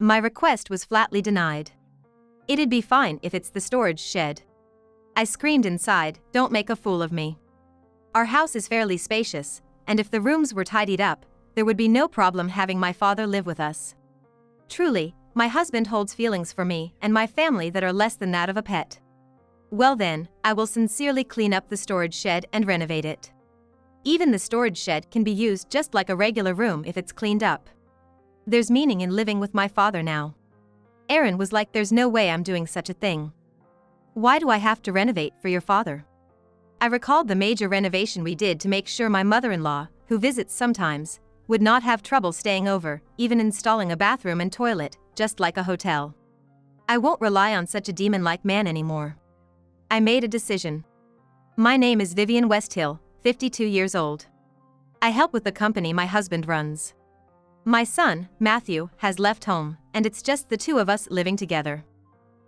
My request was flatly denied. It'd be fine if it's the storage shed. I screamed inside, "Don't make a fool of me." Our house is fairly spacious, and if the rooms were tidied up, there would be no problem having my father live with us. Truly, my husband holds feelings for me and my family that are less than that of a pet. Well then, I will sincerely clean up the storage shed and renovate it. Even the storage shed can be used just like a regular room if it's cleaned up. There's meaning in living with my father now. Aaron was like, "There's no way I'm doing such a thing. Why do I have to renovate for your father?" I recalled the major renovation we did to make sure my mother-in-law, who visits sometimes, would not have trouble staying over, even installing a bathroom and toilet, just like a hotel. I won't rely on such a demon-like man anymore. I made a decision. My name is Vivian Westhill, 52 years old. I help with the company my husband runs. My son, Matthew, has left home, and it's just the two of us living together.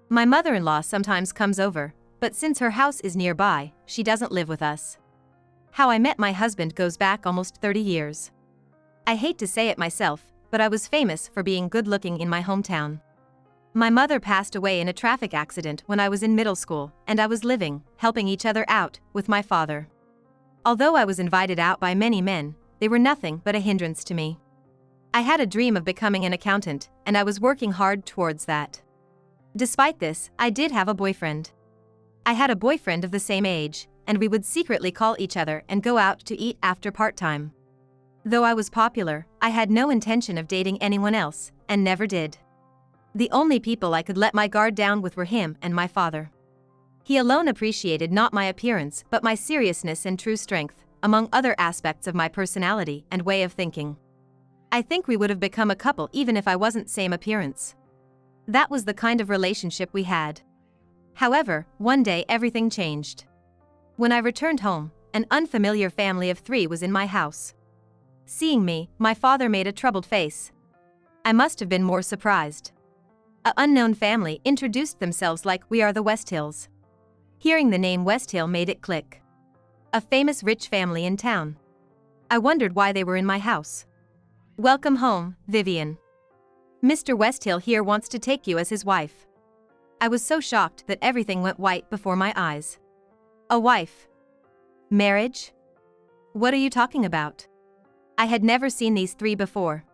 My mother-in-law sometimes comes over, but since her house is nearby, she doesn't live with us. How I met my husband goes back almost 30 years. I hate to say it myself, but I was famous for being good-looking in my hometown. My mother passed away in a traffic accident when I was in middle school, and I was living, helping each other out, with my father. Although I was invited out by many men, they were nothing but a hindrance to me. I had a dream of becoming an accountant, and I was working hard towards that. Despite this, I did have a boyfriend. I had a boyfriend of the same age, and we would secretly call each other and go out to eat after part-time. Though I was popular, I had no intention of dating anyone else, and never did. The only people I could let my guard down with were him and my father. He alone appreciated not my appearance but my seriousness and true strength, among other aspects of my personality and way of thinking. I think we would have become a couple even if I wasn't same appearance. That was the kind of relationship we had. However, one day everything changed. When I returned home, an unfamiliar family of 3 was in my house. Seeing me, my father made a troubled face. I must have been more surprised. An unknown family introduced themselves like, "We are the Westhills." Hearing the name Westhill made it click. A famous rich family in town. I wondered why they were in my house. "Welcome home, Vivian. Mr. Westhill here wants to take you as his wife." I was so shocked that everything went white before my eyes. A wife? Marriage? What are you talking about? I had never seen these 3 before.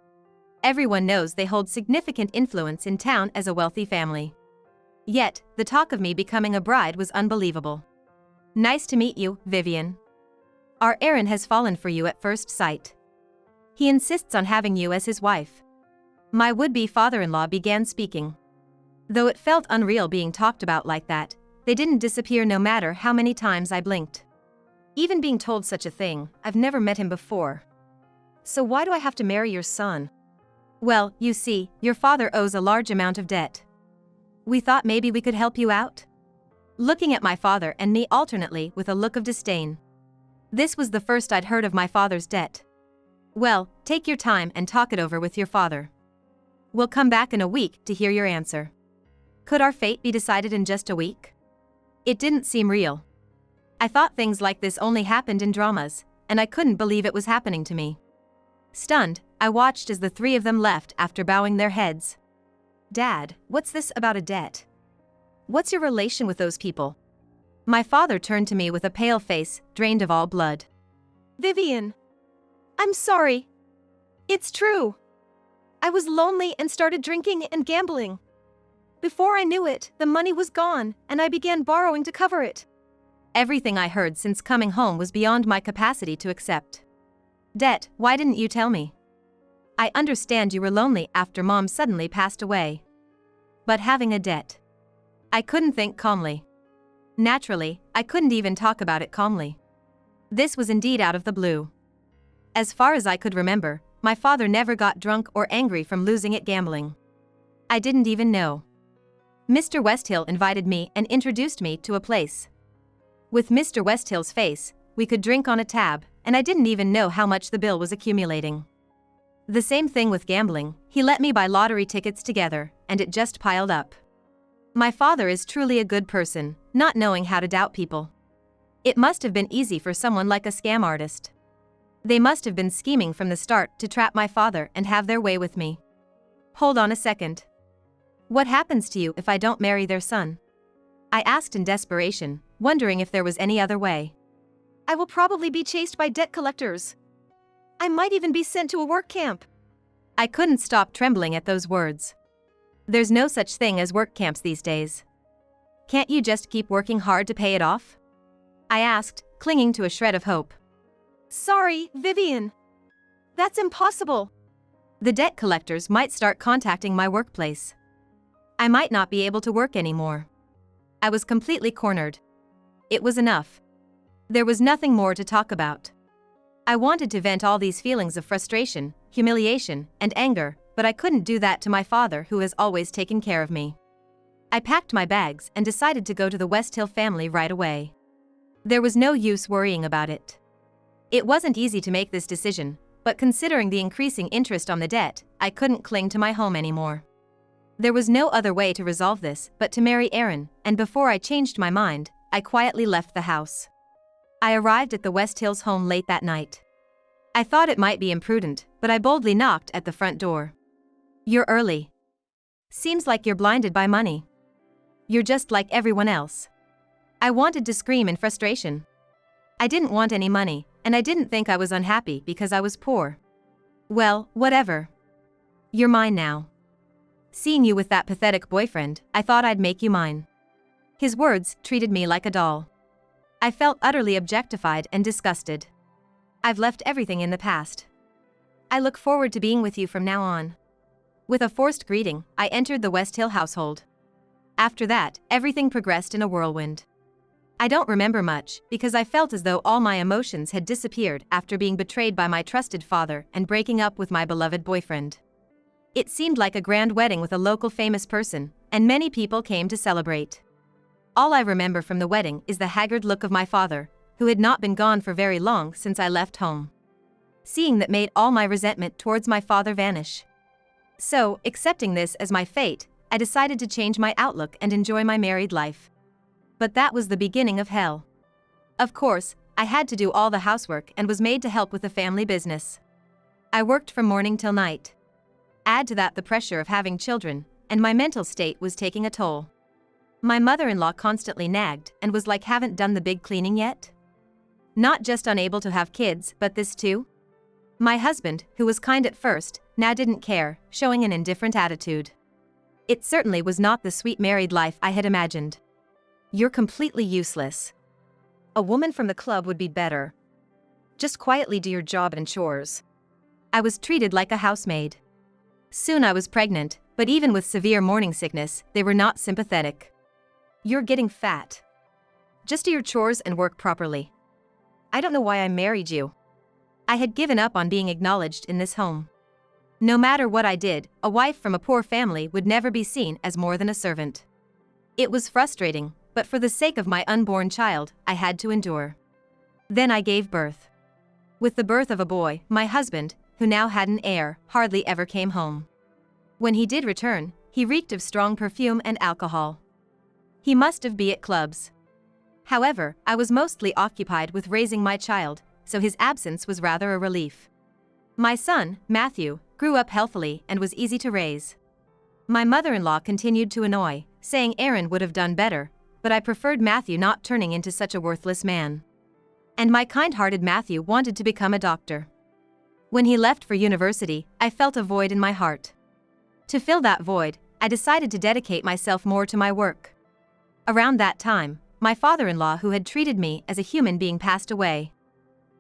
Everyone knows they hold significant influence in town as a wealthy family. Yet, the talk of me becoming a bride was unbelievable. "Nice to meet you, Vivian. Our Aaron has fallen for you at first sight. He insists on having you as his wife." My would-be father-in-law began speaking. Though it felt unreal being talked about like that, they didn't disappear no matter how many times I blinked. Even being told such a thing, I've never met him before. "So why do I have to marry your son?" "Well, you see, your father owes a large amount of debt. We thought maybe we could help you out." Looking at my father and me alternately with a look of disdain. This was the first I'd heard of my father's debt. "Well, take your time and talk it over with your father. We'll come back in a week to hear your answer." Could our fate be decided in just a week? It didn't seem real. I thought things like this only happened in dramas, and I couldn't believe it was happening to me. Stunned, I watched as the 3 of them left after bowing their heads. "Dad, what's this about a debt? What's your relation with those people?" My father turned to me with a pale face, drained of all blood. "Vivian, I'm sorry. It's true. I was lonely and started drinking and gambling. Before I knew it, the money was gone, and I began borrowing to cover it." Everything I heard since coming home was beyond my capacity to accept. "Debt, why didn't you tell me? I understand you were lonely after Mom suddenly passed away. But having a debt." I couldn't think calmly. Naturally, I couldn't even talk about it calmly. This was indeed out of the blue. As far as I could remember, my father never got drunk or angry from losing at gambling. I didn't even know. Mr. Westhill invited me and introduced me to a place. With Mr. Westhill's face, we could drink on a tab, and I didn't even know how much the bill was accumulating. The same thing with gambling, he let me buy lottery tickets together, and it just piled up. My father is truly a good person, not knowing how to doubt people. It must have been easy for someone like a scam artist. They must have been scheming from the start to trap my father and have their way with me. Hold on a second. What happens to you if I don't marry their son? I asked in desperation, wondering if there was any other way. I will probably be chased by debt collectors. I might even be sent to a work camp. I couldn't stop trembling at those words. There's no such thing as work camps these days. Can't you just keep working hard to pay it off? I asked, clinging to a shred of hope. Sorry, Vivian. That's impossible. The debt collectors might start contacting my workplace. I might not be able to work anymore. I was completely cornered. It was enough. There was nothing more to talk about. I wanted to vent all these feelings of frustration, humiliation, and anger, but I couldn't do that to my father who has always taken care of me. I packed my bags and decided to go to the Westhill family right away. There was no use worrying about it. It wasn't easy to make this decision, but considering the increasing interest on the debt, I couldn't cling to my home anymore. There was no other way to resolve this but to marry Aaron, and before I changed my mind, I quietly left the house. I arrived at the Westhills home late that night. I thought it might be imprudent, but I boldly knocked at the front door. You're early. Seems like you're blinded by money. You're just like everyone else. I wanted to scream in frustration. I didn't want any money, and I didn't think I was unhappy because I was poor. Well, whatever. You're mine now. Seeing you with that pathetic boyfriend, I thought I'd make you mine. His words treated me like a doll. I felt utterly objectified and disgusted. I've left everything in the past. I look forward to being with you from now on. With a forced greeting, I entered the Westhill household. After that, everything progressed in a whirlwind. I don't remember much, because I felt as though all my emotions had disappeared after being betrayed by my trusted father and breaking up with my beloved boyfriend. It seemed like a grand wedding with a local famous person, and many people came to celebrate. All I remember from the wedding is the haggard look of my father, who had not been gone for very long since I left home. Seeing that made all my resentment towards my father vanish. So, accepting this as my fate, I decided to change my outlook and enjoy my married life. But that was the beginning of hell. Of course, I had to do all the housework and was made to help with the family business. I worked from morning till night. Add to that the pressure of having children, and my mental state was taking a toll. My mother-in-law constantly nagged and was like, haven't done the big cleaning yet? Not just unable to have kids, but this too? My husband, who was kind at first, now didn't care, showing an indifferent attitude. It certainly was not the sweet married life I had imagined. You're completely useless. A woman from the club would be better. Just quietly do your job and chores. I was treated like a housemaid. Soon I was pregnant, but even with severe morning sickness, they were not sympathetic. You're getting fat. Just do your chores and work properly. I don't know why I married you. I had given up on being acknowledged in this home. No matter what I did, a wife from a poor family would never be seen as more than a servant. It was frustrating, but for the sake of my unborn child, I had to endure. Then I gave birth. With the birth of a boy, my husband, who now had an heir, hardly ever came home. When he did return, he reeked of strong perfume and alcohol. He must have been at clubs. However, I was mostly occupied with raising my child, so his absence was rather a relief. My son, Matthew, grew up healthily and was easy to raise. My mother-in-law continued to annoy, saying Aaron would have done better, but I preferred Matthew not turning into such a worthless man. And my kind-hearted Matthew wanted to become a doctor. When he left for university, I felt a void in my heart. To fill that void, I decided to dedicate myself more to my work. Around that time, my father-in-law who had treated me as a human being passed away.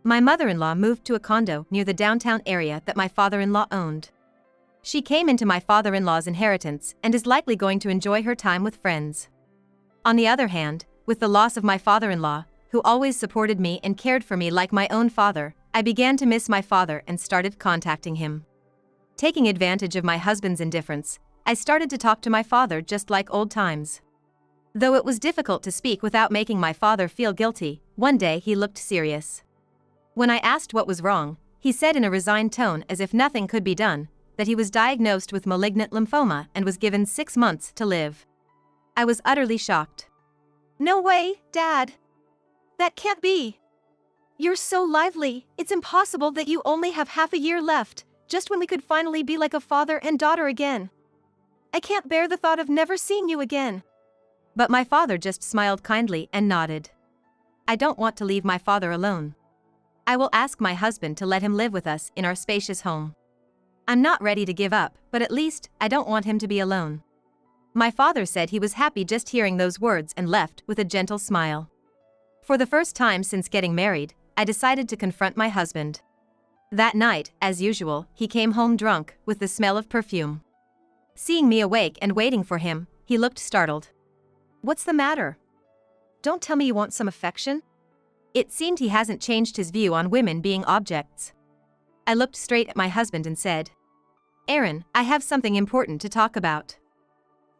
My mother-in-law moved to a condo near the downtown area that my father-in-law owned. She came into my father-in-law's inheritance and is likely going to enjoy her time with friends. On the other hand, with the loss of my father-in-law, who always supported me and cared for me like my own father, I began to miss my father and started contacting him. Taking advantage of my husband's indifference, I started to talk to my father just like old times. Though it was difficult to speak without making my father feel guilty, one day he looked serious. When I asked what was wrong, he said in a resigned tone as if nothing could be done, that he was diagnosed with malignant lymphoma and was given 6 months to live. I was utterly shocked. No way, Dad. That can't be. You're so lively, it's impossible that you only have half a year left. just when we could finally be like a father and daughter again. I can't bear the thought of never seeing you again. But my father just smiled kindly and nodded. I don't want to leave my father alone. I will ask my husband to let him live with us in our spacious home. I'm not ready to give up, but at least, I don't want him to be alone. My father said he was happy just hearing those words and left with a gentle smile. For the first time since getting married, I decided to confront my husband. That night, as usual, he came home drunk, with the smell of perfume. Seeing me awake and waiting for him, he looked startled. What's the matter? Don't tell me you want some affection? It seemed he hasn't changed his view on women being objects. I looked straight at my husband and said, Aaron, I have something important to talk about.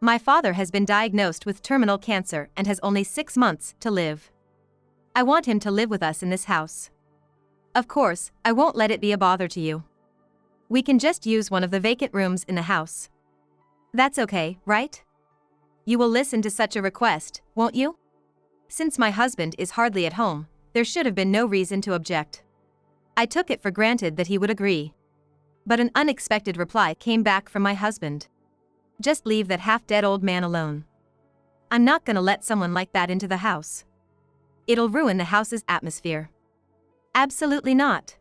My father has been diagnosed with terminal cancer and has only 6 months to live. I want him to live with us in this house. Of course, I won't let it be a bother to you. We can just use one of the vacant rooms in the house. That's okay, right? You will listen to such a request, won't you? Since my husband is hardly at home, there should have been no reason to object. I took it for granted that he would agree. But an unexpected reply came back from my husband. Just leave that half-dead old man alone. I'm not gonna let someone like that into the house. It'll ruin the house's atmosphere. Absolutely not.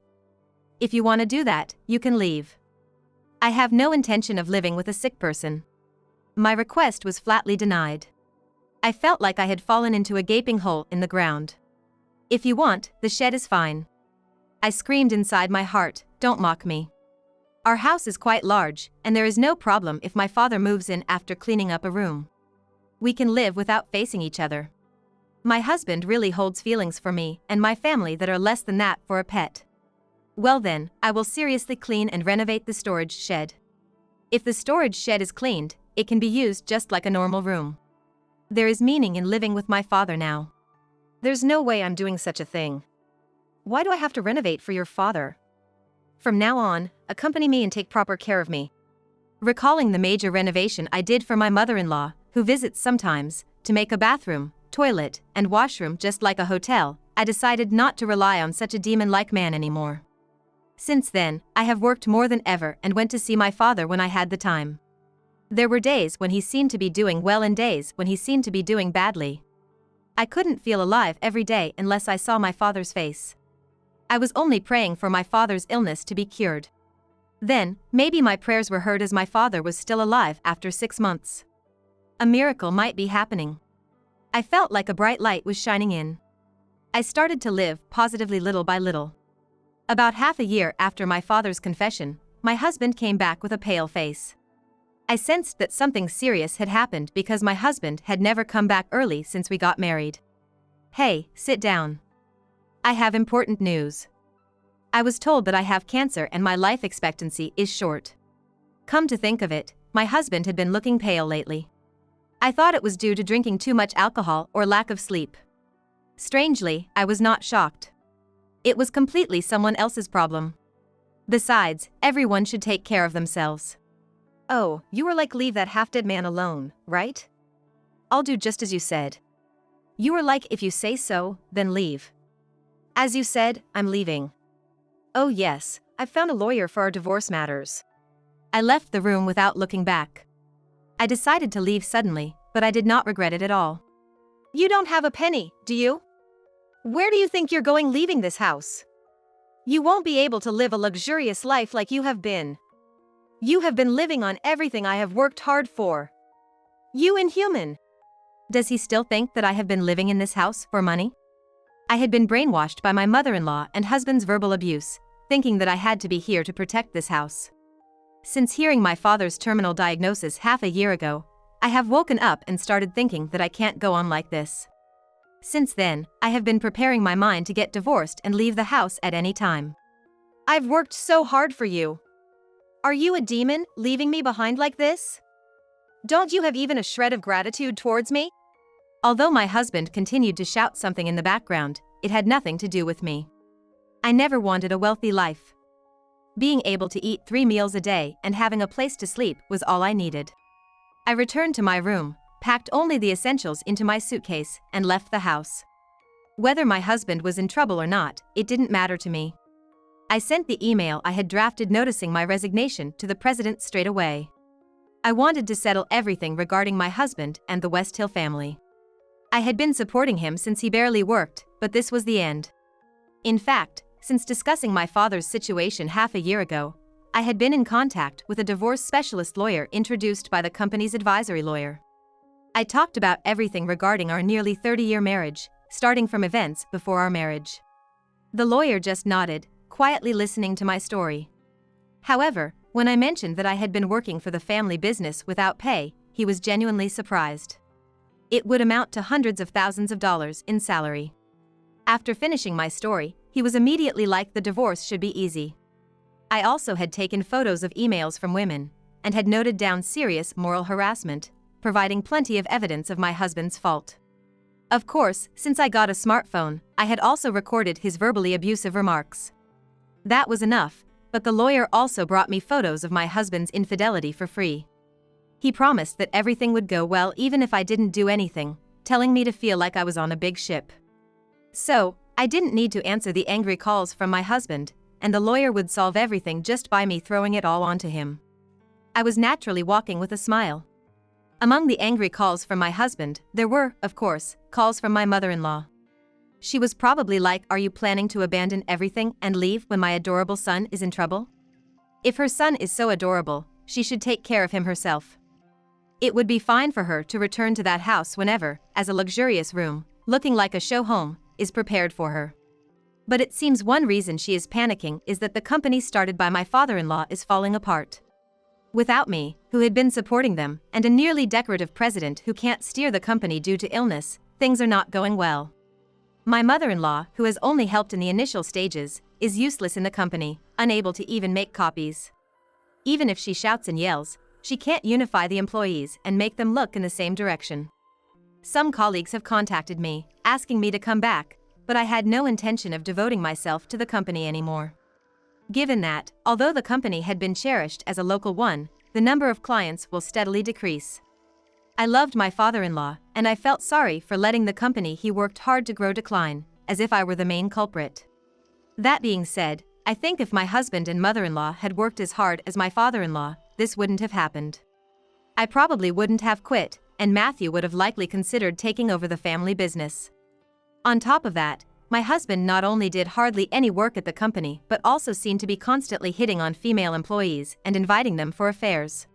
If you want to do that, you can leave. I have no intention of living with a sick person. My request was flatly denied. I felt like I had fallen into a gaping hole in the ground. If you want, the shed is fine. I screamed inside my heart, don't mock me. Our house is quite large, and there is no problem if my father moves in after cleaning up a room. We can live without facing each other. My husband really holds feelings for me and my family that are less than that for a pet. Well then, I will seriously clean and renovate the storage shed. If the storage shed is cleaned, it can be used just like a normal room. There is meaning in living with my father now. There's no way I'm doing such a thing. Why do I have to renovate for your father? From now on, accompany me and take proper care of me. Recalling the major renovation I did for my mother-in-law, who visits sometimes, to make a bathroom, toilet, and washroom just like a hotel, I decided not to rely on such a demon-like man anymore. Since then, I have worked more than ever and went to see my father when I had the time. There were days when he seemed to be doing well and days when he seemed to be doing badly. I couldn't feel alive every day unless I saw my father's face. I was only praying for my father's illness to be cured. Then, maybe my prayers were heard as my father was still alive after 6 months. A miracle might be happening. I felt like a bright light was shining in. I started to live positively little by little. About half a year after my father's confession, my husband came back with a pale face. I sensed that something serious had happened because my husband had never come back early since we got married. Hey, sit down. I have important news. I was told that I have cancer and my life expectancy is short. Come to think of it, my husband had been looking pale lately. I thought it was due to drinking too much alcohol or lack of sleep. Strangely, I was not shocked. It was completely someone else's problem. Besides, everyone should take care of themselves. Oh, you were like leave that half-dead man alone, right? I'll do just as you said. You were like if you say so, then leave. As you said, I'm leaving. Oh yes, I've found a lawyer for our divorce matters. I left the room without looking back. I decided to leave suddenly, but I did not regret it at all. You don't have a penny, do you? Where do you think you're going leaving this house? You won't be able to live a luxurious life like you have been. You have been living on everything I have worked hard for. You inhuman. Does he still think that I have been living in this house for money? I had been brainwashed by my mother-in-law and husband's verbal abuse, thinking that I had to be here to protect this house. Since hearing my father's terminal diagnosis half a year ago, I have woken up and started thinking that I can't go on like this. Since then, I have been preparing my mind to get divorced and leave the house at any time. I've worked so hard for you. Are you a demon, leaving me behind like this? Don't you have even a shred of gratitude towards me? Although my husband continued to shout something in the background, it had nothing to do with me. I never wanted a wealthy life. Being able to eat 3 meals a day and having a place to sleep was all I needed. I returned to my room, packed only the essentials into my suitcase, and left the house. Whether my husband was in trouble or not, it didn't matter to me. I sent the email I had drafted noticing my resignation to the president straight away. I wanted to settle everything regarding my husband and the Westhill family. I had been supporting him since he barely worked, but this was the end. In fact, since discussing my father's situation half a year ago, I had been in contact with a divorce specialist lawyer introduced by the company's advisory lawyer. I talked about everything regarding our nearly 30-year marriage, starting from events before our marriage. The lawyer just nodded, quietly listening to my story. However, when I mentioned that I had been working for the family business without pay, he was genuinely surprised. It would amount to hundreds of thousands of dollars in salary. After finishing my story, he was immediately like the divorce should be easy. I also had taken photos of emails from women, and had noted down serious moral harassment, providing plenty of evidence of my husband's fault. Of course, since I got a smartphone, I had also recorded his verbally abusive remarks. That was enough, but the lawyer also brought me photos of my husband's infidelity for free. He promised that everything would go well even if I didn't do anything, telling me to feel like I was on a big ship. So, I didn't need to answer the angry calls from my husband, and the lawyer would solve everything just by me throwing it all onto him. I was naturally walking with a smile. Among the angry calls from my husband, there were, of course, calls from my mother-in-law. She was probably like, "Are you planning to abandon everything and leave when my adorable son is in trouble? If her son is so adorable, she should take care of him herself. It would be fine for her to return to that house whenever, as a luxurious room, looking like a show home, is prepared for her. But it seems one reason she is panicking is that the company started by my father-in-law is falling apart. Without me, who had been supporting them, and a nearly decorative president who can't steer the company due to illness, things are not going well. My mother-in-law, who has only helped in the initial stages, is useless in the company, unable to even make copies. Even if she shouts and yells, she can't unify the employees and make them look in the same direction. Some colleagues have contacted me, asking me to come back, but I had no intention of devoting myself to the company anymore. Given that, although the company had been cherished as a local one, the number of clients will steadily decrease. I loved my father-in-law, and I felt sorry for letting the company he worked hard to grow decline, as if I were the main culprit. That being said, I think if my husband and mother-in-law had worked as hard as my father-in-law, this wouldn't have happened. I probably wouldn't have quit, and Matthew would have likely considered taking over the family business. On top of that, my husband not only did hardly any work at the company but also seemed to be constantly hitting on female employees and inviting them for affairs.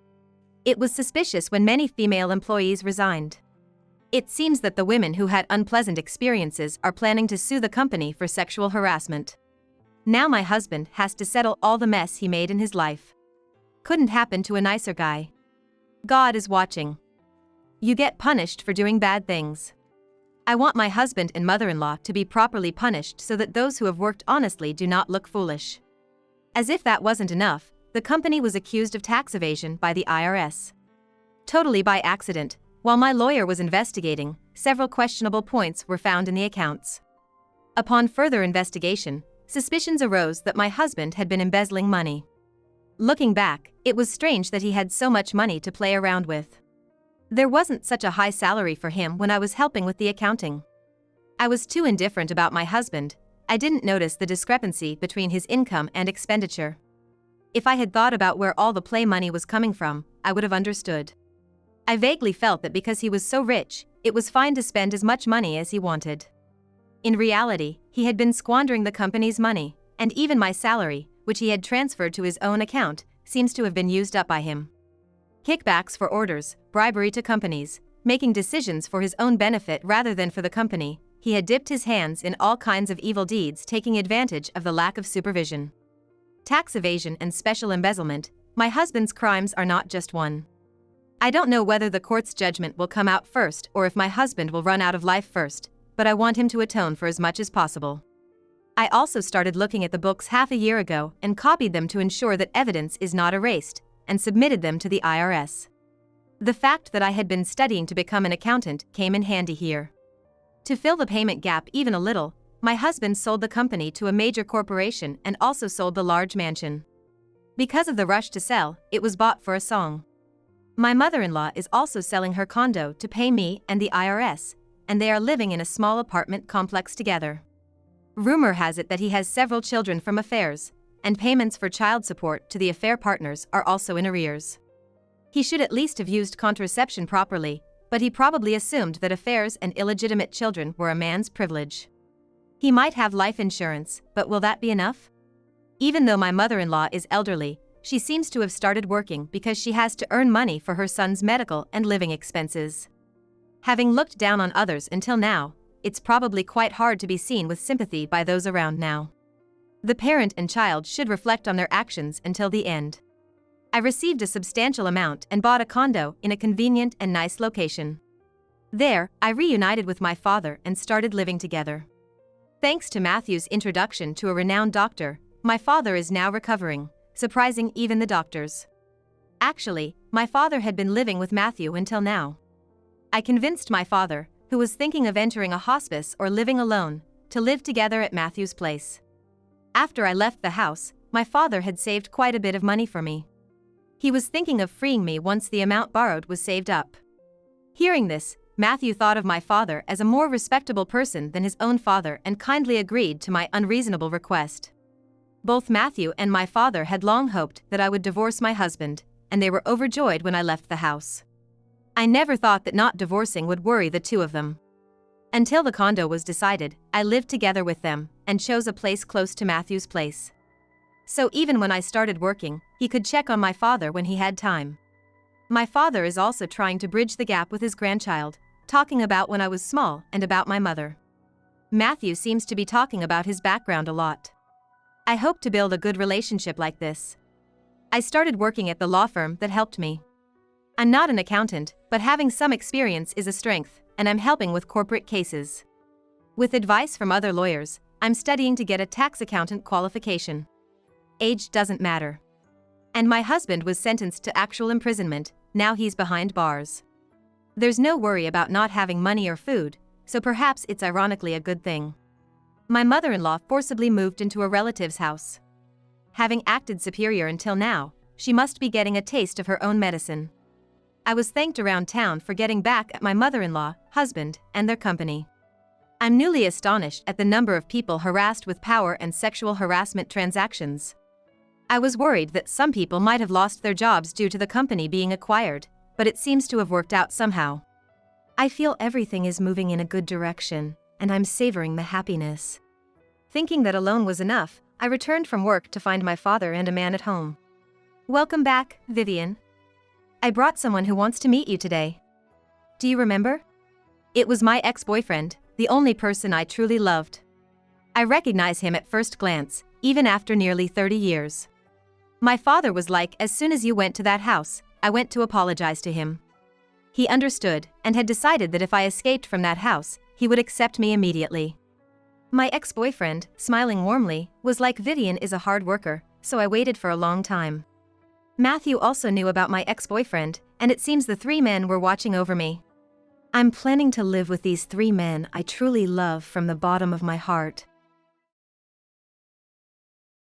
It was suspicious when many female employees resigned. It seems that the women who had unpleasant experiences are planning to sue the company for sexual harassment. Now my husband has to settle all the mess he made in his life. Couldn't happen to a nicer guy. God is watching. You get punished for doing bad things. I want my husband and mother-in-law to be properly punished so that those who have worked honestly do not look foolish. As if that wasn't enough, the company was accused of tax evasion by the IRS. Totally by accident, while my lawyer was investigating, several questionable points were found in the accounts. Upon further investigation, suspicions arose that my husband had been embezzling money. Looking back, it was strange that he had so much money to play around with. There wasn't such a high salary for him when I was helping with the accounting. I was too indifferent about my husband. I didn't notice the discrepancy between his income and expenditure. If I had thought about where all the play money was coming from, I would have understood. I vaguely felt that because he was so rich, it was fine to spend as much money as he wanted. In reality, he had been squandering the company's money, and even my salary, which he had transferred to his own account, seems to have been used up by him. Kickbacks for orders, bribery to companies, making decisions for his own benefit rather than for the company, he had dipped his hands in all kinds of evil deeds taking advantage of the lack of supervision. Tax evasion and special embezzlement, my husband's crimes are not just one. I don't know whether the court's judgment will come out first or if my husband will run out of life first, but I want him to atone for as much as possible. I also started looking at the books half a year ago and copied them to ensure that evidence is not erased, and submitted them to the IRS. The fact that I had been studying to become an accountant came in handy here. To fill the payment gap even a little, my husband sold the company to a major corporation and also sold the large mansion. Because of the rush to sell, it was bought for a song. My mother-in-law is also selling her condo to pay me and the IRS, and they are living in a small apartment complex together. Rumor has it that he has several children from affairs, and payments for child support to the affair partners are also in arrears. He should at least have used contraception properly, but he probably assumed that affairs and illegitimate children were a man's privilege. He might have life insurance, but will that be enough? Even though my mother-in-law is elderly, she seems to have started working because she has to earn money for her son's medical and living expenses. Having looked down on others until now, it's probably quite hard to be seen with sympathy by those around now. The parent and child should reflect on their actions until the end. I received a substantial amount and bought a condo in a convenient and nice location. There, I reunited with my father and started living together. Thanks to Matthew's introduction to a renowned doctor, my father is now recovering, surprising even the doctors. Actually, my father had been living with Matthew until now. I convinced my father, who was thinking of entering a hospice or living alone, to live together at Matthew's place. After I left the house, my father had saved quite a bit of money for me. He was thinking of freeing me once the amount borrowed was saved up. Hearing this, Matthew thought of my father as a more respectable person than his own father and kindly agreed to my unreasonable request. Both Matthew and my father had long hoped that I would divorce my husband, and they were overjoyed when I left the house. I never thought that not divorcing would worry the two of them. Until the condo was decided, I lived together with them and chose a place close to Matthew's place. So even when I started working, he could check on my father when he had time. My father is also trying to bridge the gap with his grandchild, talking about when I was small and about my mother. Matthew seems to be talking about his background a lot. I hope to build a good relationship like this. I started working at the law firm that helped me. I'm not an accountant, but having some experience is a strength, and I'm helping with corporate cases. With advice from other lawyers, I'm studying to get a tax accountant qualification. Age doesn't matter. And my husband was sentenced to actual imprisonment, now he's behind bars. There's no worry about not having money or food, so perhaps it's ironically a good thing. My mother-in-law forcibly moved into a relative's house. Having acted superior until now, she must be getting a taste of her own medicine. I was thanked around town for getting back at my mother-in-law, husband, and their company. I'm newly astonished at the number of people harassed with power and sexual harassment transactions. I was worried that some people might have lost their jobs due to the company being acquired, but it seems to have worked out somehow. I feel everything is moving in a good direction, and I'm savoring the happiness. Thinking that alone was enough, I returned from work to find my father and a man at home. Welcome back, Vivian. I brought someone who wants to meet you today. Do you remember? It was my ex-boyfriend, the only person I truly loved. I recognize him at first glance, even after nearly 30 years. My father was like, as soon as you went to that house, I went to apologize to him. He understood, and had decided that if I escaped from that house, he would accept me immediately. My ex-boyfriend, smiling warmly, was like, Vivian is a hard worker, so I waited for a long time. Matthew also knew about my ex-boyfriend, and it seems the three men were watching over me. I'm planning to live with these three men I truly love from the bottom of my heart.